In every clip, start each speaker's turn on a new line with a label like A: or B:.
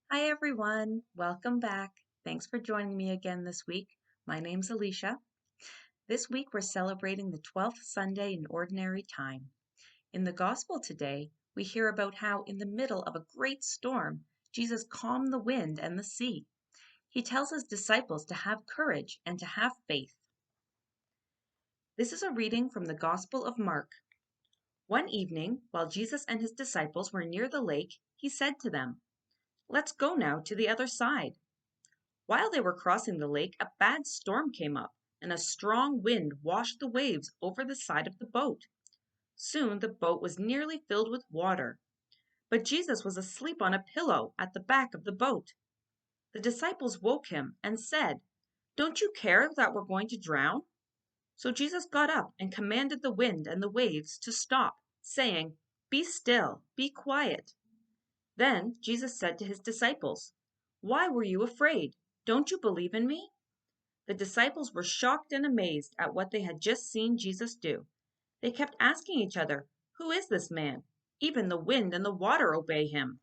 A: Hi everyone, welcome back. Thanks for joining me again this week. My name's Alicia. This week we're celebrating the 12th Sunday in Ordinary Time. In the Gospel today, we hear about how in the middle of a great storm, Jesus calmed the wind and the sea. He tells his disciples to have courage and to have faith. This is a reading from the Gospel of Mark. One evening, while Jesus and his disciples were near the lake, he said to them, "Let's go now to the other side." While they were crossing the lake, a bad storm came up, and a strong wind washed the waves over the side of the boat. Soon the boat was nearly filled with water, but Jesus was asleep on a pillow at the back of the boat. The disciples woke him and said, "Don't you care that we're going to drown?" So Jesus got up and commanded the wind and the waves to stop, saying, "Be still, be quiet." Then Jesus said to his disciples, "Why were you afraid? Don't you believe in me?" The disciples were shocked and amazed at what they had just seen Jesus do. They kept asking each other, "Who is this man? Even the wind and the water obey him."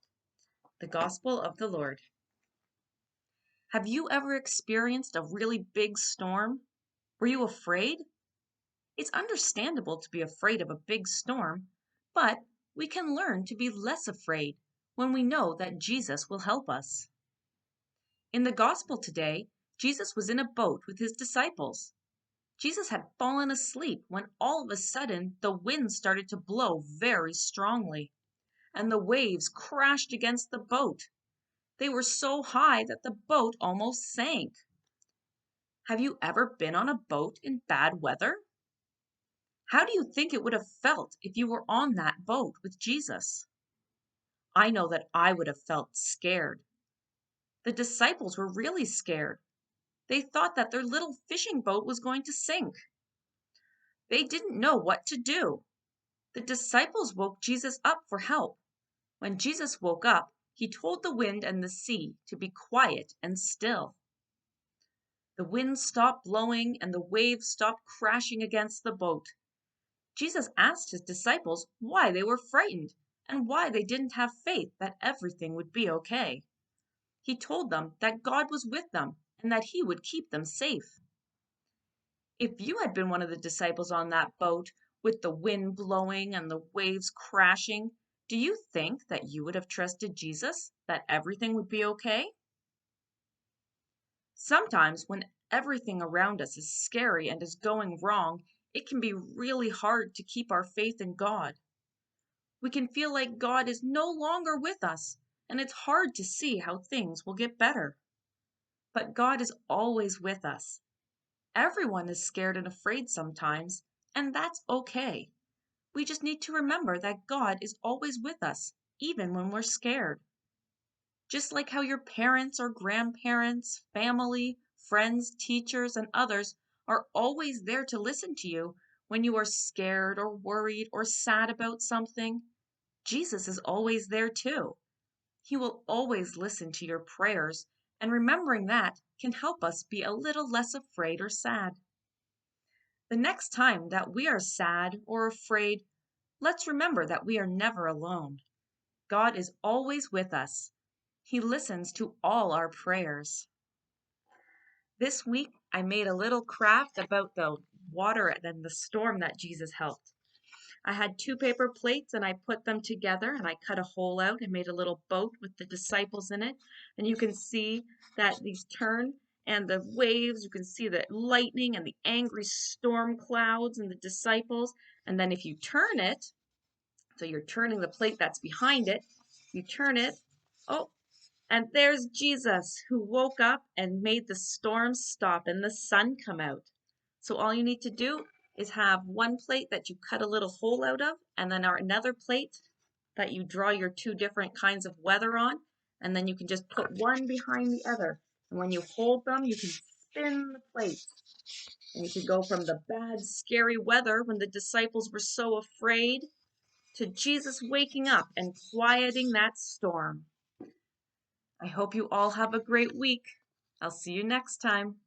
A: The Gospel of the Lord. Have you ever experienced a really big storm? Were you afraid? It's understandable to be afraid of a big storm, but we can learn to be less afraid when we know that Jesus will help us. In the Gospel today, Jesus was in a boat with his disciples. Jesus had fallen asleep when all of a sudden the wind started to blow very strongly, and the waves crashed against the boat. They were so high that the boat almost sank. Have you ever been on a boat in bad weather? How do you think it would have felt if you were on that boat with Jesus? I know that I would have felt scared. The disciples were really scared. They thought that their little fishing boat was going to sink. They didn't know what to do. The disciples woke Jesus up for help. When Jesus woke up, he told the wind and the sea to be quiet and still. The wind stopped blowing and the waves stopped crashing against the boat. Jesus asked his disciples why they were frightened and why they didn't have faith that everything would be okay. He told them that God was with them and that he would keep them safe. If you had been one of the disciples on that boat with the wind blowing and the waves crashing, do you think that you would have trusted Jesus, that everything would be okay? Sometimes, when everything around us is scary and is going wrong, it can be really hard to keep our faith in God. We can feel like God is no longer with us, and it's hard to see how things will get better. But God is always with us. Everyone is scared and afraid sometimes, and that's okay. We just need to remember that God is always with us, even when we're scared. Just like how your parents or grandparents, family, friends, teachers, and others are always there to listen to you when you are scared or worried or sad about something, Jesus is always there too. He will always listen to your prayers, and remembering that can help us be a little less afraid or sad. The next time that we are sad or afraid, let's remember that we are never alone. God is always with us. He listens to all our prayers. This week, I made a little craft about the water and the storm that Jesus helped. I had two paper plates and I put them together and I cut a hole out and made a little boat with the disciples in it. And you can see that these turn and the waves, you can see the lightning and the angry storm clouds and the disciples. And then if you turn it, so you're turning the plate that's behind it, you turn it, oh, and there's Jesus who woke up and made the storm stop and the sun come out. So all you need to do is have one plate that you cut a little hole out of, and then another plate that you draw your two different kinds of weather on, and then you can just put one behind the other. And when you hold them, you can spin the plate. And you can go from the bad, scary weather when the disciples were so afraid to Jesus waking up and quieting that storm. I hope you all have a great week. I'll see you next time.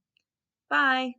A: Bye.